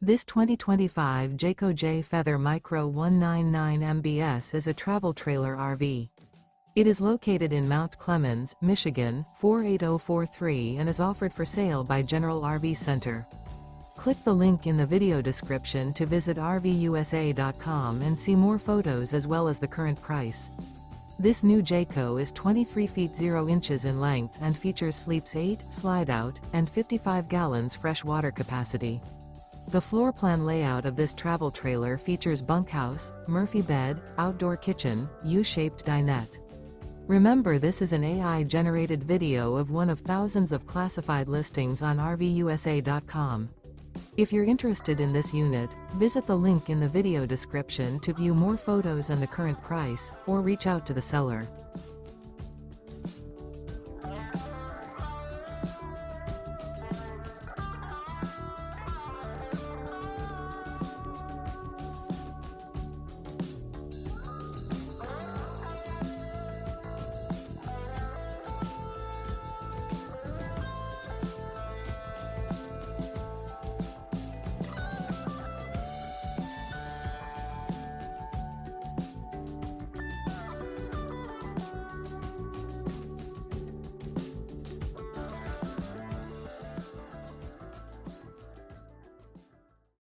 This 2025 Jayco Jay Feather Micro 199 MBS is a travel trailer RV. It is located in Mount Clemens, Michigan, 48043 and is offered for sale by General RV Center. Click the link in the video description to visit RVUSA.com and see more photos as well as the current price. This new Jayco is 23 feet 0 inches in length and features sleeps 8, slide-out, and 55 gallons fresh water capacity. The floor plan layout of this travel trailer features bunkhouse, Murphy bed, outdoor kitchen, U-shaped dinette. Remember, this is an AI-generated video of one of thousands of classified listings on RVUSA.com. If you're interested in this unit, visit the link in the video description to view more photos and the current price, or reach out to the seller.